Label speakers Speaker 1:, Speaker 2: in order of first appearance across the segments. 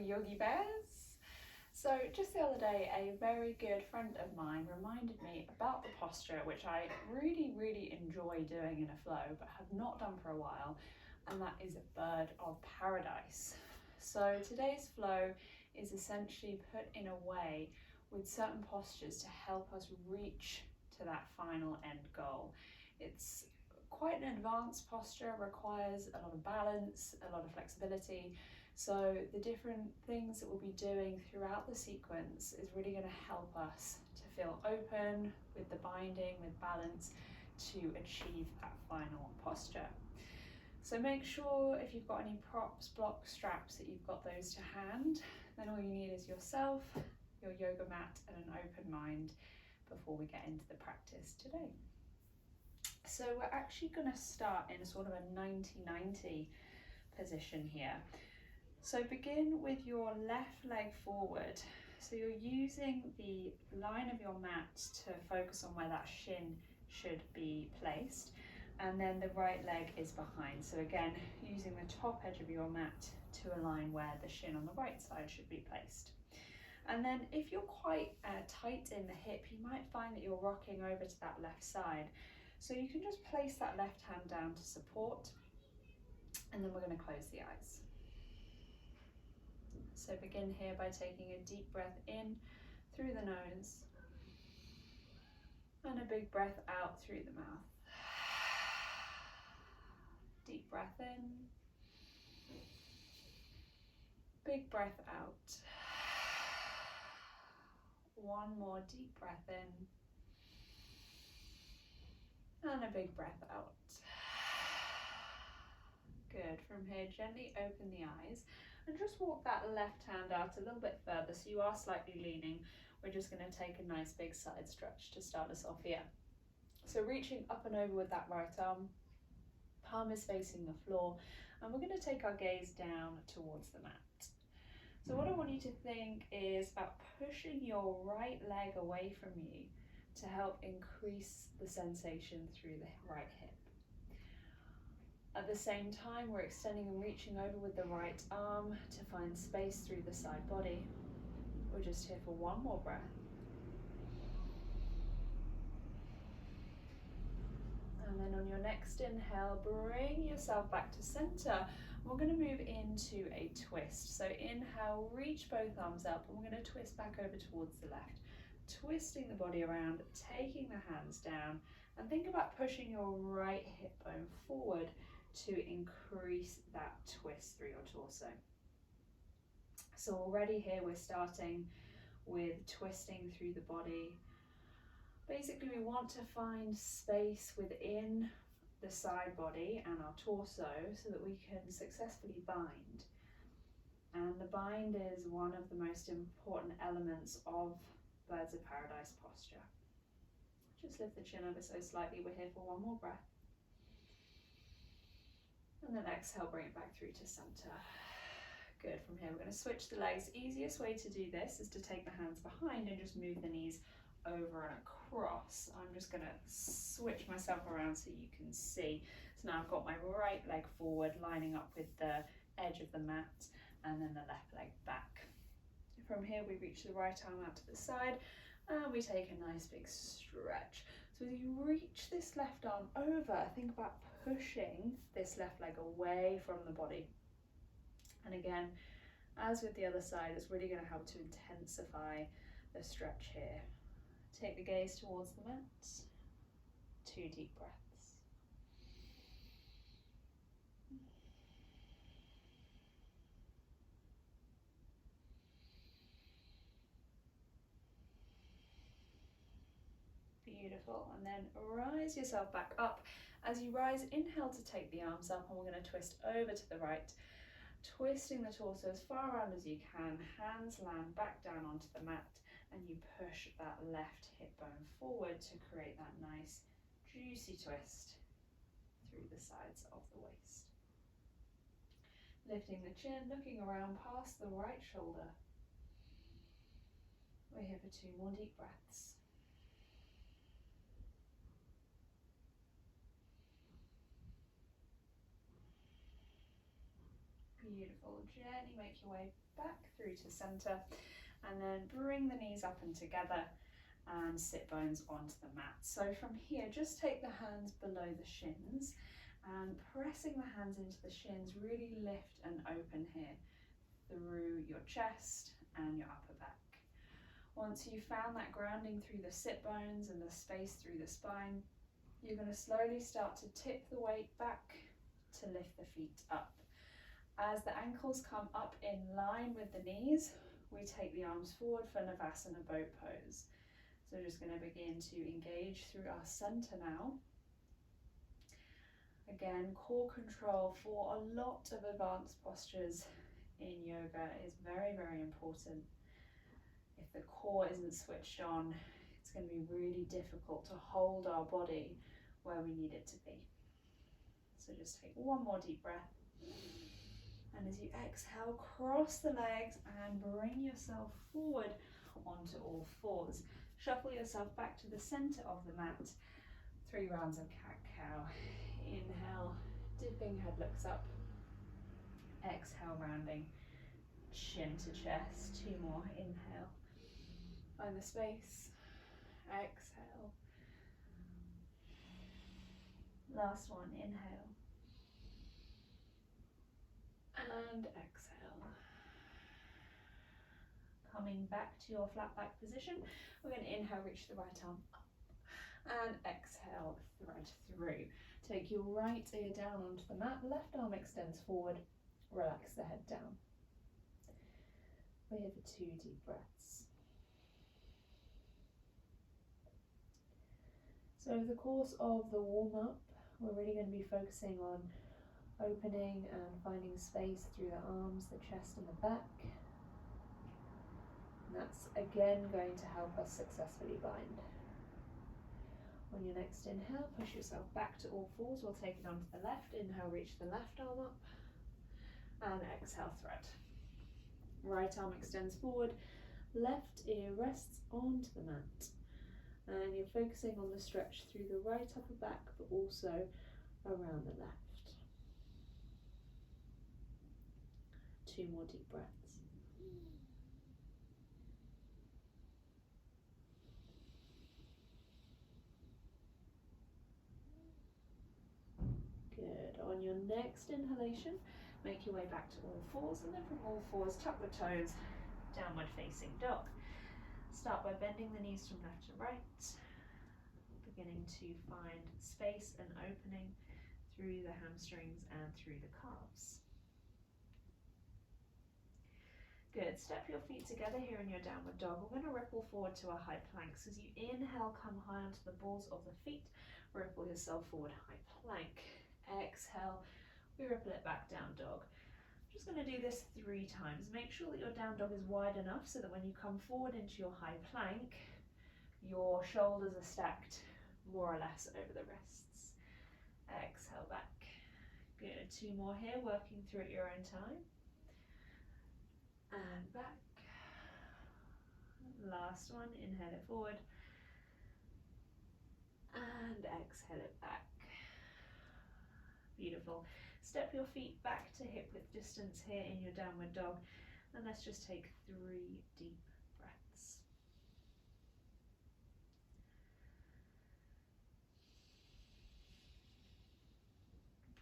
Speaker 1: Yogi Bears. So just the other day, a very good friend of mine reminded me about the posture, which I really enjoy doing in a flow, but have not done for a while, and that is a bird of paradise. So today's flow is essentially put in a way with certain postures to help us reach to that final end goal. It's quite an advanced posture, requires a lot of balance, a lot of flexibility. So the different things that we'll be doing throughout the sequence is really going to help us to feel open with the binding, with balance, to achieve that final posture. So make sure if you've got any props, blocks, straps, that you've got those to hand. Then all you need is yourself, your yoga mat, and an open mind before we get into the practice today. So we're actually going to start in a sort of a 90-90 position here. So begin with your left leg forward. So you're using the line of your mat to focus on where that shin should be placed, and then the right leg is behind. So again, using the top edge of your mat to align where the shin on the right side should be placed. And then if you're quite tight in the hip, you might find that you're rocking over to that left side. So you can just place that left hand down to support, and then we're going to close the eyes. So begin here by taking a deep breath in through the nose and a big breath out through the mouth. Deep breath in, big breath out. One more deep breath in and a big breath out. Good. From here, gently open the eyes and just walk that left hand out a little bit further, so you are slightly leaning. We're just going to take a nice big side stretch to start us off here. So reaching up and over with that right arm, palm is facing the floor, and we're going to take our gaze down towards the mat. So what I want you to think is about pushing your right leg away from you to help increase the sensation through the right hip. At the same time, we're extending and reaching over with the right arm to find space through the side body. We're just here for one more breath. And then on your next inhale, bring yourself back to center. We're going to move into a twist. So inhale, reach both arms up, and we're going to twist back over towards the left. Twisting the body around, taking the hands down, and think about pushing your right hip bone forward to increase that twist through your torso. So already here we're starting with twisting through the body. Basically, we want to find space within the side body and our torso so that we can successfully bind. And the bind is one of the most important elements of Birds of Paradise posture. Just lift the chin ever so slightly. We're here for one more breath. And then exhale, bring it back through to center. Good. From here, we're going to switch the legs. Easiest way to do this is to take the hands behind and just move the knees over and across. I'm just going to switch myself around so you can see. So now I've got my right leg forward, lining up with the edge of the mat, and then the left leg back. From here, we reach the right arm out to the side, and we take a nice big stretch. So as you reach this left arm over, think about pushing this left leg away from the body. And again, as with the other side, it's really going to help to intensify the stretch here. Take the gaze towards the mat. 2 deep breaths. Beautiful. And then rise yourself back up. As you rise, inhale to take the arms up, and we're going to twist over to the right, twisting the torso as far around as you can. Hands land back down onto the mat, and you push that left hip bone forward to create that nice juicy twist through the sides of the waist. Lifting the chin, looking around past the right shoulder. We're here for 2 more deep breaths. Beautiful. Gently make your way back through to center, and then bring the knees up and together and sit bones onto the mat. So from here, just take the hands below the shins and pressing the hands into the shins, really lift and open here through your chest and your upper back. Once you've found that grounding through the sit bones and the space through the spine, you're going to slowly start to tip the weight back to lift the feet up. As the ankles come up in line with the knees, we take the arms forward for Navasana boat pose. So just going to begin to engage through our center now. Again, core control for a lot of advanced postures in yoga is very, very important. If the core isn't switched on, it's going to be really difficult to hold our body where we need it to be. So just take one more deep breath. And as you exhale, cross the legs and bring yourself forward onto all fours. Shuffle yourself back to the center of the mat. 3 rounds of cat-cow. Inhale, dipping head looks up. Exhale, rounding chin to chest. 2 more. Inhale. Find the space. Exhale. Last one. Inhale. And exhale. Coming back to your flat back position, we're going to inhale, reach the right arm up, and exhale, thread through. Take your right ear down onto the mat, left arm extends forward, relax the head down. We're here for 2 deep breaths. So over the course of the warm-up, we're really going to be focusing on opening and finding space through the arms, the chest and the back. And that's again going to help us successfully bind. On your next inhale, push yourself back to all fours. We'll take it onto the left. Inhale, reach the left arm up. And exhale, thread. Right arm extends forward. Left ear rests onto the mat. And you're focusing on the stretch through the right upper back, but also around the left. 2 more deep breaths. Good. On your next inhalation, make your way back to all fours, and then from all fours, tuck the toes, downward facing dog. Start by bending the knees from left to right, beginning to find space and opening through the hamstrings and through the calves. Good. Step your feet together here in your downward dog. We're going to ripple forward to a high plank. So as you inhale, come high onto the balls of the feet. Ripple yourself forward, high plank. Exhale, we ripple it back, down dog. I'm just going to do this 3 times. Make sure that your down dog is wide enough so that when you come forward into your high plank, your shoulders are stacked more or less over the wrists. Exhale back. Good. 2 more here, working through at your own time. And back. Last one, inhale it forward. And exhale it back. Beautiful. Step your feet back to hip width distance here in your downward dog. And let's just take 3 deep breaths.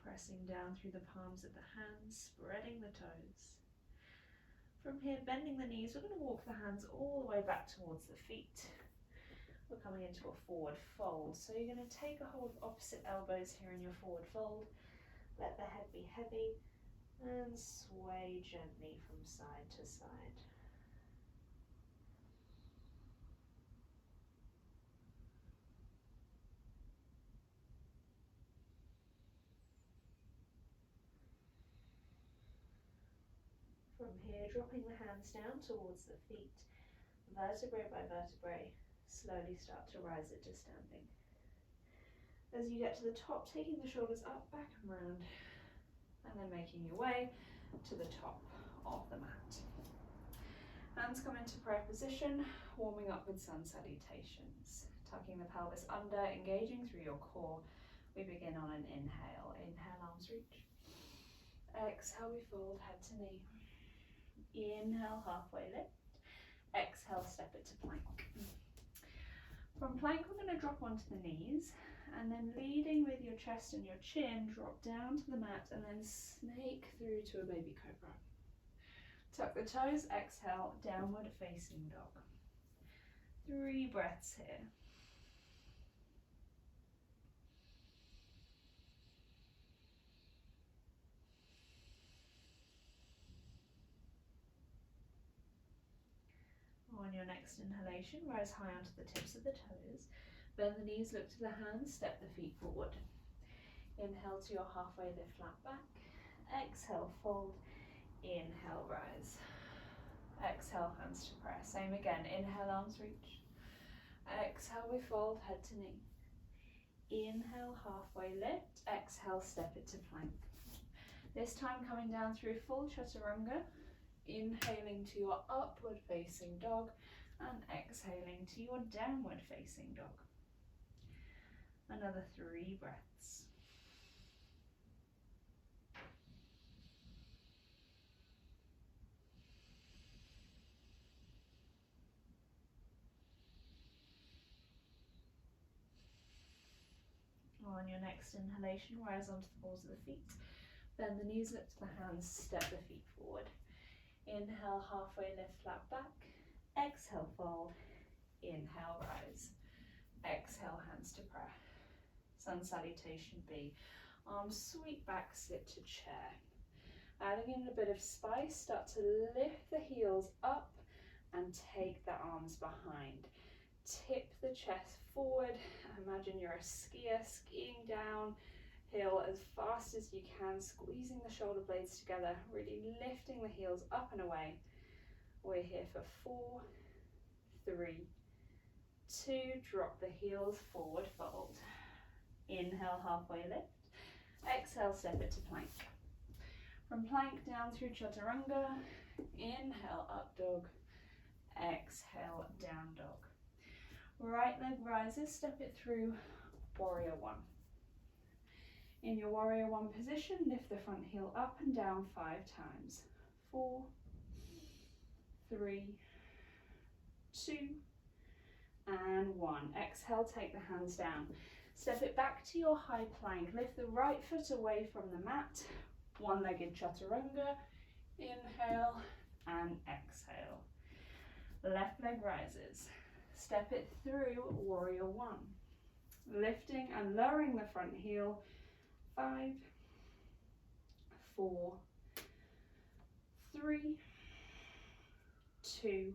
Speaker 1: Pressing down through the palms of the hands, spreading the toes. From here, bending the knees, we're going to walk the hands all the way back towards the feet. We're coming into a forward fold. So you're going to take a hold of opposite elbows here in your forward fold. Let the head be heavy and sway gently from side to side. From here, dropping the hands down towards the feet, vertebrae by vertebrae, slowly start to rise it to standing. As you get to the top, taking the shoulders up, back and round, and then making your way to the top of the mat. Hands come into prayer position, warming up with sun salutations. Tucking the pelvis under, engaging through your core. We begin on an inhale. Inhale, arms reach. Exhale, we fold head to knee. Inhale, halfway lift. Exhale, step it to plank. From plank, we're going to drop onto the knees, and then leading with your chest and your chin, drop down to the mat and then snake through to a baby cobra. Tuck the toes, exhale, downward facing dog. 3 breaths here. On your next inhalation, rise high onto the tips of the toes. Bend the knees, look to the hands, step the feet forward. Inhale to your halfway lift, flat back. Exhale, fold. Inhale, rise. Exhale, hands to prayer. Same again. Inhale, arms reach. Exhale, we fold, head to knee. Inhale, halfway lift. Exhale, step it to plank. This time coming down through full chaturanga. Inhaling to your upward facing dog and exhaling to your downward facing dog. Another 3 breaths. On your next inhalation, rise onto the balls of the feet. Bend the knees, lift the hands, step the feet forward. Inhale, halfway lift, flat back. Exhale, fold. Inhale, rise. Exhale, hands to prayer. Sun salutation B. Arms sweep back, sit to chair. Adding in a bit of spice, start to lift the heels up and take the arms behind. Tip the chest forward. Imagine you're a skier skiing downhill as fast as you can, squeezing the shoulder blades together, really lifting the heels up and away. We're here for 4, 3, 2, drop the heels forward, fold. Inhale, halfway lift. Exhale, step it to plank. From plank down through chaturanga. Inhale, up dog. Exhale, down dog. Right leg rises, step it through warrior 1. In your warrior 1 position, lift the front heel up and down 5 times. 4, 3, 2, and 1. Exhale, take the hands down. Step it back to your high plank. Lift the right foot away from the mat. One-legged chaturanga. Inhale and exhale. Left leg rises. Step it through warrior 1. Lifting and lowering the front heel. 5, 4, 3, 2,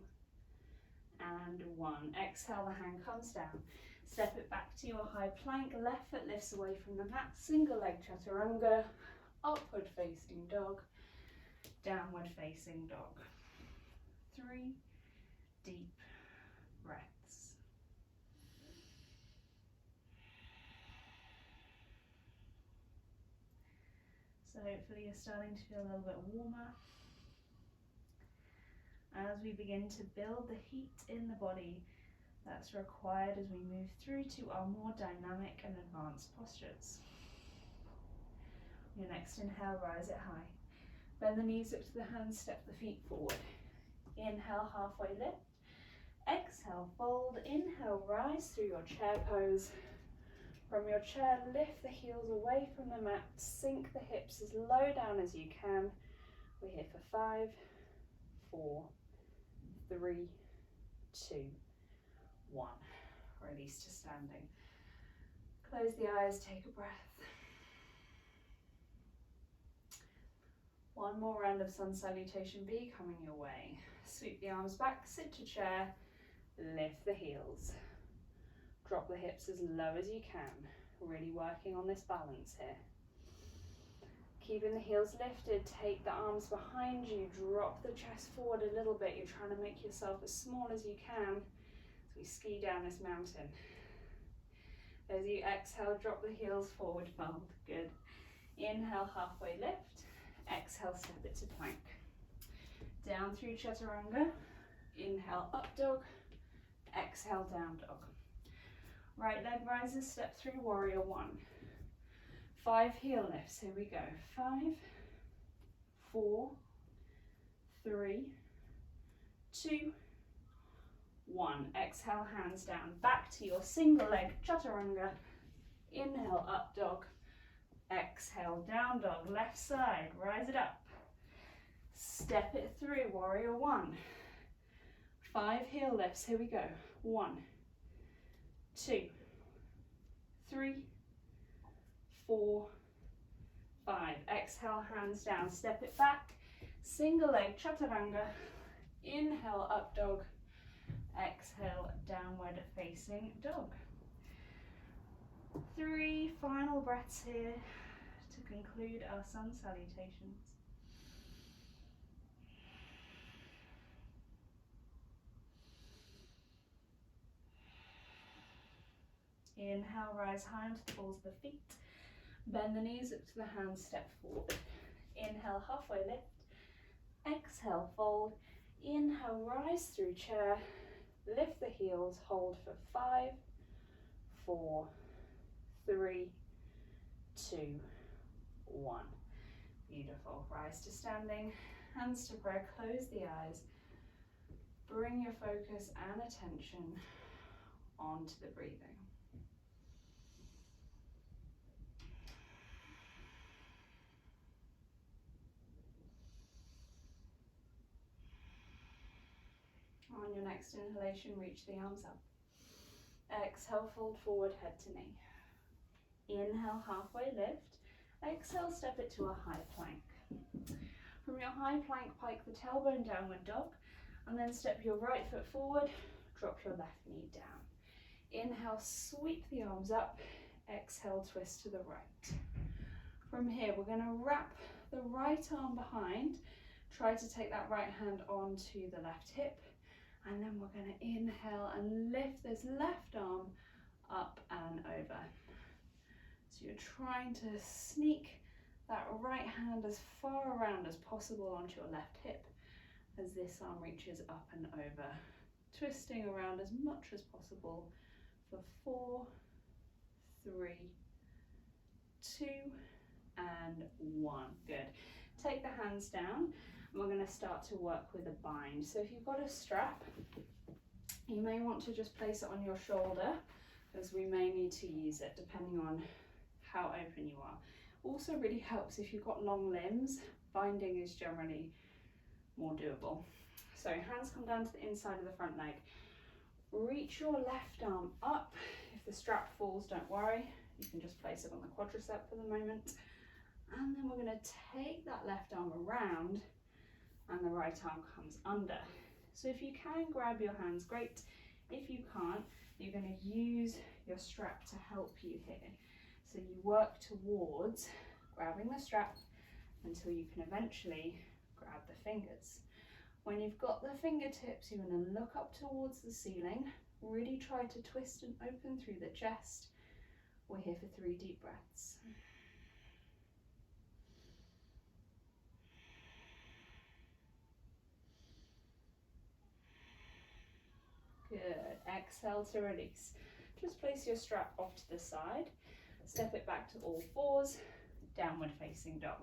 Speaker 1: and 1. Exhale, the hand comes down. Step it back to your high plank. Left foot lifts away from the mat. Single leg chaturanga. Upward facing dog. Downward facing dog. 3 deep breaths. So hopefully you're starting to feel a little bit warmer as we begin to build the heat in the body that's required as we move through to our more dynamic and advanced postures. Your next inhale, rise it high. Bend the knees up to the hands, step the feet forward. Inhale, halfway lift. Exhale, fold. Inhale, rise through your chair pose. From your chair, lift the heels away from the mat. Sink the hips as low down as you can. We're here for 5, 4, 3, 2, 1. Release to standing. Close the eyes, take a breath. One more round of sun salutation B coming your way. Sweep the arms back, sit to chair, lift the heels. Drop the hips as low as you can. Really working on this balance here. Keeping the heels lifted, take the arms behind you, drop the chest forward a little bit. You're trying to make yourself as small as you can as we ski down this mountain. As you exhale, drop the heels forward, fold. Good. Inhale, halfway lift. Exhale, step it to plank. Down through chaturanga. Inhale, up dog. Exhale, down dog. Right leg rises, step through warrior 1. 5 heel lifts, here we go. 5, 4, 3, 2, 1. Exhale, hands down. Back to your single leg chaturanga. Inhale, up dog. Exhale, down dog. Left side, rise it up. Step it through, warrior 1. 5 heel lifts, here we go. 1, 2, 3, 4, 5. Exhale, hands down, step it back. Single leg chaturanga. Inhale, up dog. Exhale, downward facing dog. 3 final breaths here to conclude our sun salutations. Inhale, rise high onto the balls of the feet. Bend the knees, look to the hands, step forward. Inhale, halfway lift. Exhale, fold. Inhale, rise through chair. Lift the heels, hold for 5, 4, 3, 2, 1. Beautiful. Rise to standing, hands to prayer, close the eyes. Bring your focus and attention onto the breathing. On your next inhalation, reach the arms up. Exhale, fold forward, head to knee. Inhale, halfway lift. Exhale, step it to a high plank. From your high plank, pike the tailbone, downward dog, and then step your right foot forward, drop your left knee down. Inhale, sweep the arms up. Exhale, twist to the right. From here, we're going to wrap the right arm behind. Try to take that right hand onto the left hip. And then we're going to inhale and lift this left arm up and over. So you're trying to sneak that right hand as far around as possible onto your left hip as this arm reaches up and over. Twisting around as much as possible for 4, 3, 2, and 1. Good. Take the hands down. We're going to start to work with a bind. So if you've got a strap, you may want to just place it on your shoulder, because we may need to use it depending on how open you are. Also really helps if you've got long limbs, binding is generally more doable. So hands come down to the inside of the front leg. Reach your left arm up. If the strap falls, don't worry. You can just place it on the quadricep for the moment. And then we're going to take that left arm around and the right arm comes under. So if you can grab your hands, great. If you can't, you're going to use your strap to help you here. So you work towards grabbing the strap until you can eventually grab the fingers. When you've got the fingertips, you're going to look up towards the ceiling. Really try to twist and open through the chest. We're here for 3 deep breaths. Good. Exhale to release. Just place your strap off to the side. Step it back to all fours. Downward facing dog.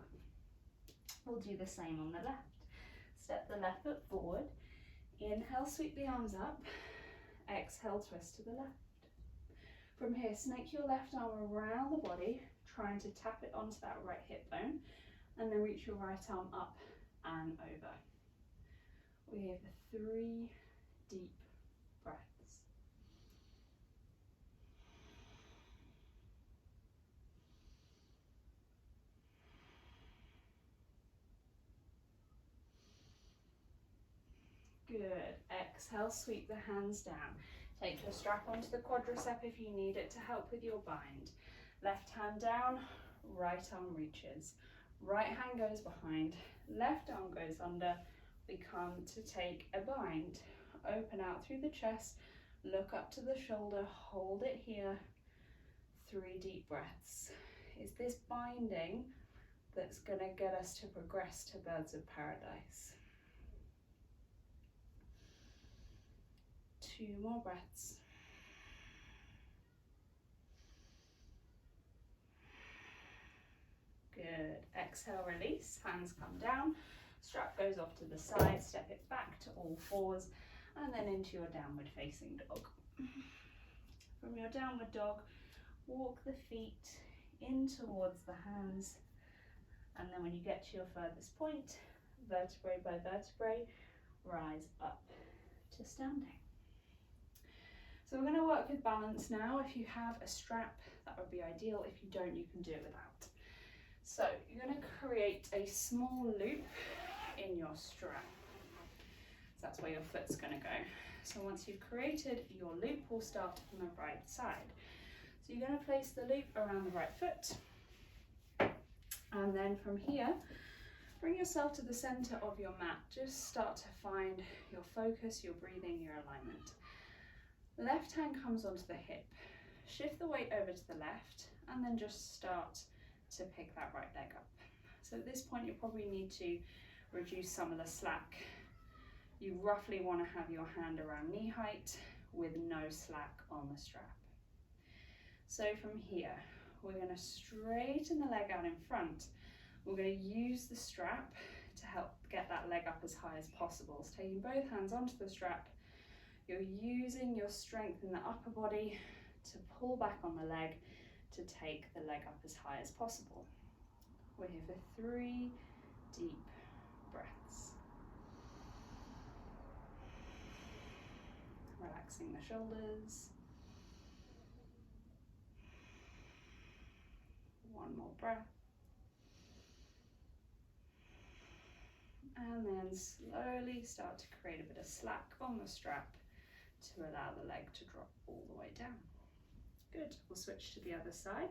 Speaker 1: We'll do the same on the left. Step the left foot forward. Inhale, sweep the arms up. Exhale, twist to the left. From here, snake your left arm around the body, trying to tap it onto that right hip bone, and then reach your right arm up and over. We're here for 3 deep breaths. Good. Exhale, sweep the hands down. Take your strap onto the quadricep if you need it to help with your bind. Left hand down, right arm reaches. Right hand goes behind, left arm goes under. We come to take a bind. Open out through the chest, look up to the shoulder, hold it here. 3 deep breaths. It's this binding that's going to get us to progress to birds of paradise. 2 more breaths. Good. Exhale, release, hands come down, strap goes off to the side, step it back to all fours, and then into your downward facing dog. From your downward dog, walk the feet in towards the hands, and then when you get to your furthest point, vertebrae by vertebrae, rise up to standing. So we're going to work with balance now. If you have a strap, that would be ideal. If you don't, you can do it without. So you're going to create a small loop in your strap. So that's where your foot's going to go. So once you've created your loop, we'll start from the right side. So you're going to place the loop around the right foot. And then from here, bring yourself to the center of your mat. Just start to find your focus, your breathing, your alignment. Left hand comes onto the hip. Shift the weight over to the left, and then just start to pick that right leg up. So at this point, you probably need to reduce some of the slack. You roughly want to have your hand around knee height with no slack on the strap. So from here, we're going to straighten the leg out in front. We're going to use the strap to help get that leg up as high as possible. So taking both hands onto the strap, you're using your strength in the upper body to pull back on the leg to take the leg up as high as possible. We're here for 3 deep breaths. Relaxing the shoulders. One more breath. And then slowly start to create a bit of slack on the strap to allow the leg to drop all the way down. Good, we'll switch to the other side.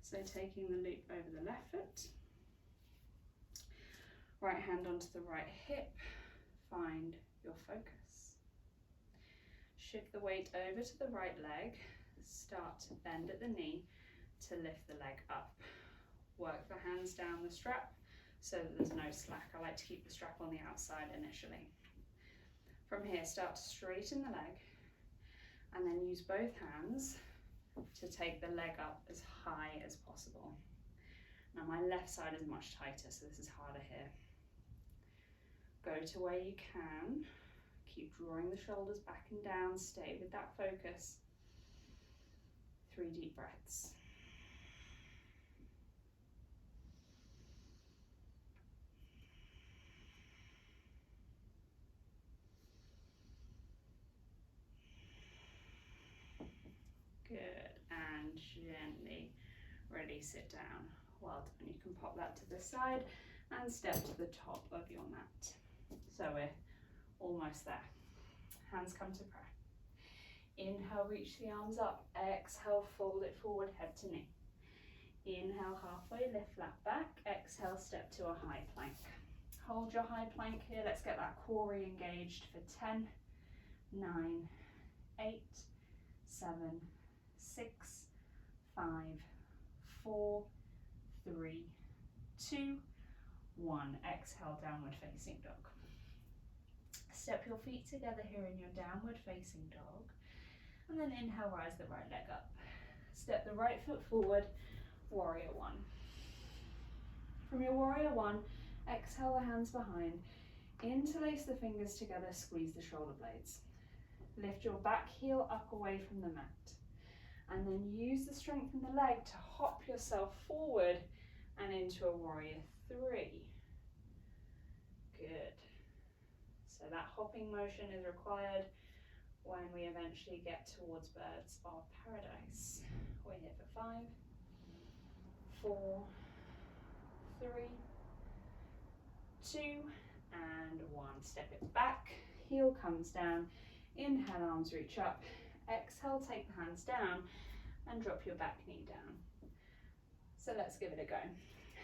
Speaker 1: So taking the loop over the left foot, right hand onto the right hip, find your focus. Shift the weight over to the right leg, start to bend at the knee to lift the leg up. Work the hands down the strap so that there's no slack. I like to keep the strap on the outside initially. From here, start to straighten the leg and then use both hands to take the leg up as high as possible. Now my left side is much tighter, so this is harder here. Go to where you can. Keep drawing the shoulders back and down. Stay with that focus. 3 deep breaths. Good, and gently release it down. Well done. You can pop that to the side and step to the top of your mat. So we're almost there. Hands come to prayer. Inhale, reach the arms up. Exhale, fold it forward, head to knee. Inhale, halfway, lift flat back. Exhale, step to a high plank. Hold your high plank here. Let's get that core re-engaged for 10, 9, 8, 7, 6, 5, 4, 3, 2, 1. Exhale, downward facing dog. Step your feet together here in your downward facing dog. And then inhale, rise the right leg up. Step the right foot forward, warrior 1. From your warrior 1, exhale the hands behind. Interlace the fingers together, squeeze the shoulder blades. Lift your back heel up away from the mat. And then use the strength in the leg to hop yourself forward and into a warrior 3. Good. So that hopping motion is required when we eventually get towards birds of paradise. We're here for 5, 4, 3, 2, and 1. Step it back, heel comes down, inhale, arms reach up, exhale, take the hands down and drop your back knee down. So let's give it a go.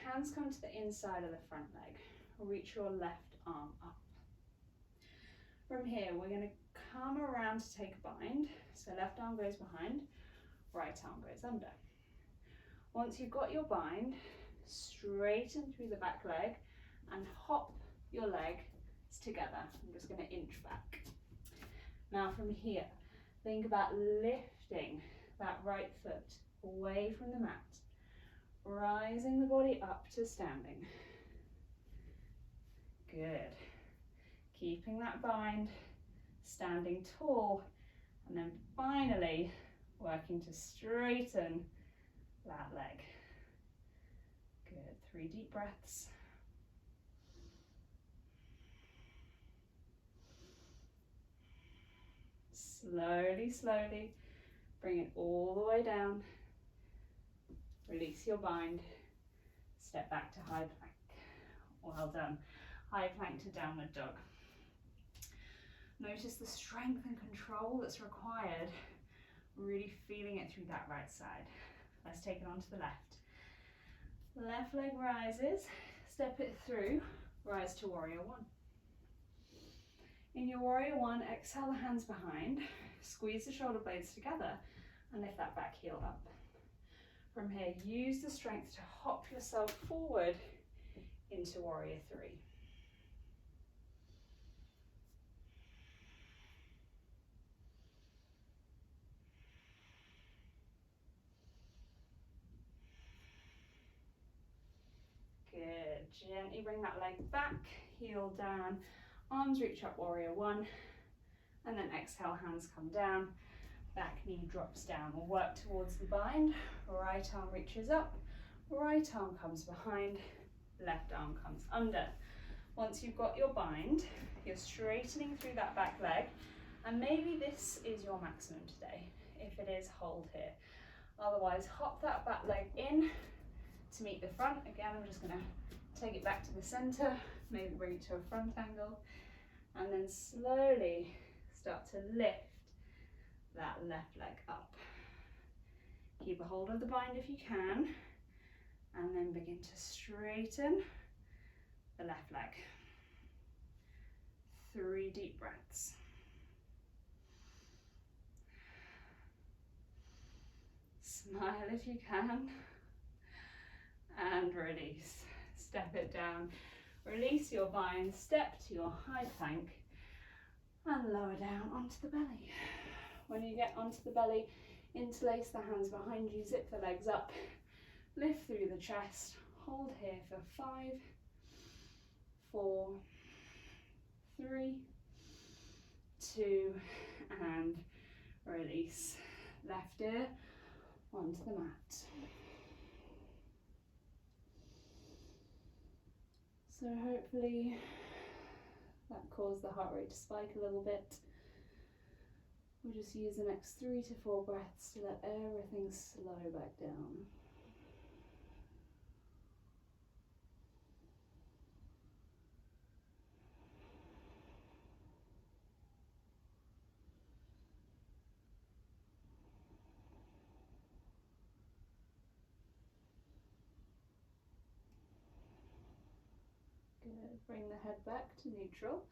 Speaker 1: Hands come to the inside of the front leg. Reach your left arm up. From here, we're going to come around to take a bind. So left arm goes behind, right arm goes under. Once you've got your bind, straighten through the back leg and hop your legs together. I'm just going to inch back. Now from here, think about lifting that right foot away from the mat. rising the body up to standing. Good. Keeping that bind, standing tall, and then finally working to straighten that leg. Good. 3 deep breaths. Slowly, slowly, bring it all the way down. Release your bind. Step back to high plank. Well done. High plank to downward dog. Notice the strength and control that's required. Really feeling it through that right side. Let's take it onto the left. Left leg rises. Step it through. Rise to warrior one. In your warrior one, exhale the hands behind. Squeeze the shoulder blades together and lift that back heel up. From here, use the strength to hop yourself forward into warrior three. Good. Gently bring that leg back, heel down, arms reach up, warrior one, and then exhale, hands come down, back knee drops down. We'll work towards the bind. Right arm reaches up, right arm comes behind, left arm comes under. Once you've got your bind, you're straightening through that back leg, and maybe this is your maximum today. If it is, hold here. Otherwise, hop that back leg in to meet the front. Again, I'm just going to take it back to the center, maybe bring it to a front angle, and then slowly start to lift that left leg up. Keep a hold of the bind if you can, and then begin to straighten the left leg. 3 deep breaths. Smile if you can, and release. Step it down. Release your bind, step to your high plank, and lower down onto the belly. When you get onto the belly, interlace the hands behind you, zip the legs up, lift through the chest, hold here for 5, 4, 3, 2, and release. Left ear onto the mat. So hopefully that caused the heart rate to spike a little bit. We'll just use the next 3 to 4 breaths to let everything slow back down. Good. Bring the head back to neutral,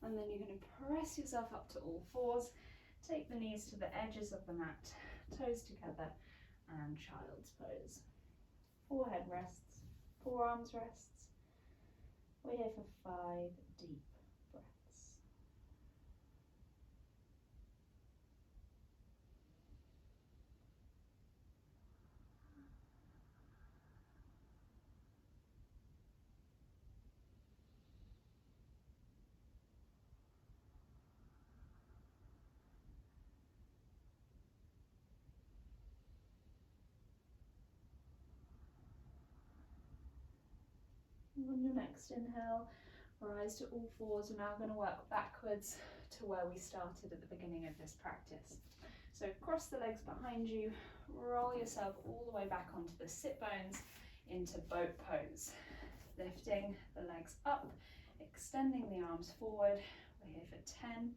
Speaker 1: and then you're going to press yourself up to all fours. Take the knees to the edges of the mat, toes together, and child's pose. Forehead rests, forearms rests. We're here for 5 deep breaths. On your next inhale, rise to all fours. We're now going to work backwards to where we started at the beginning of this practice. So cross the legs behind you, roll yourself all the way back onto the sit bones into boat pose. Lifting the legs up, extending the arms forward. We're here for 10,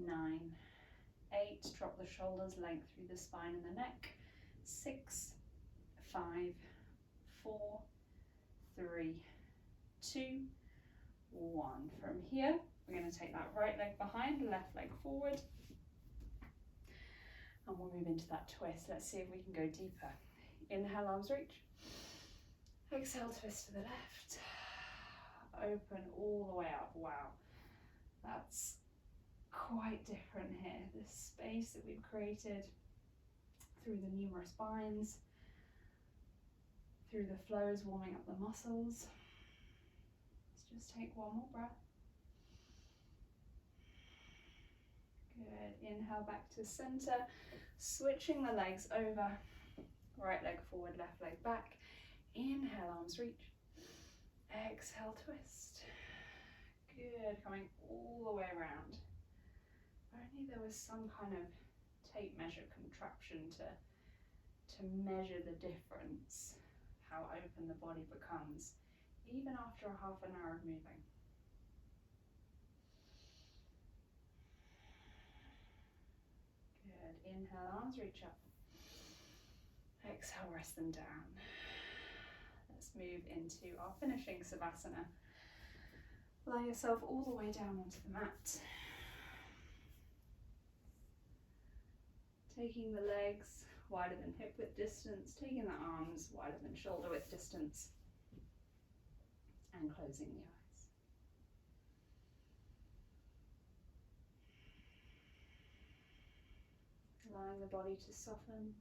Speaker 1: 9, 8, drop the shoulders, length through the spine and the neck. 6, 5, 4, 3, 2, 1. From here, we're going to take that right leg behind, left leg forward, and we'll move into that twist. Let's see if we can go deeper. Inhale, arms reach. Exhale, twist to the left. Open all the way up. Wow, that's quite different here. This space that we've created through the numerous binds. through the flows, warming up the muscles. Let's just take one more breath. Good. Inhale back to center, switching the legs over. Right leg forward, left leg back. Inhale, arms reach. Exhale, twist. Good. Coming all the way around. If only there was some kind of tape measure contraption to measure the difference, how open the body becomes, even after a half an hour of moving. Good. Inhale, arms reach up. Exhale, rest them down. Let's move into our finishing Savasana. Lie yourself all the way down onto the mat. Taking the legs wider than hip width distance, taking the arms wider than shoulder width distance, and closing the eyes. Allowing the body to soften.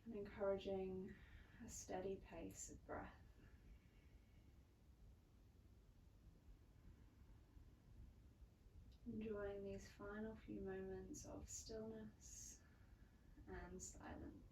Speaker 1: And encouraging a steady pace of breath. Enjoying these final few moments of stillness and silence.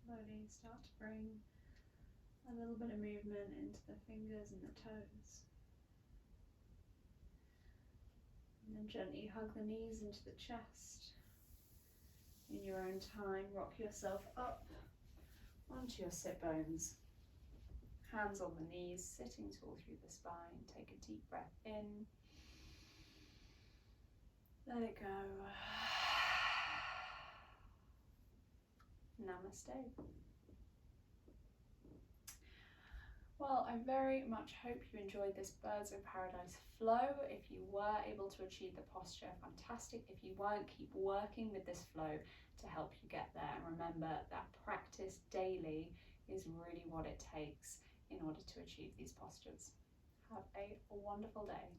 Speaker 1: Slowly start to bring a little bit of movement into the fingers and the toes. And then gently hug the knees into the chest. In your own time, rock yourself up onto your sit bones. Hands on the knees, sitting tall through the spine. Take a deep breath in. Let it go. Namaste. Well, I very much hope you enjoyed this Birds of Paradise flow. If you were able to achieve the posture, fantastic. If you weren't, keep working with this flow to help you get there. And remember that practice daily is really what it takes in order to achieve these postures. Have a wonderful day.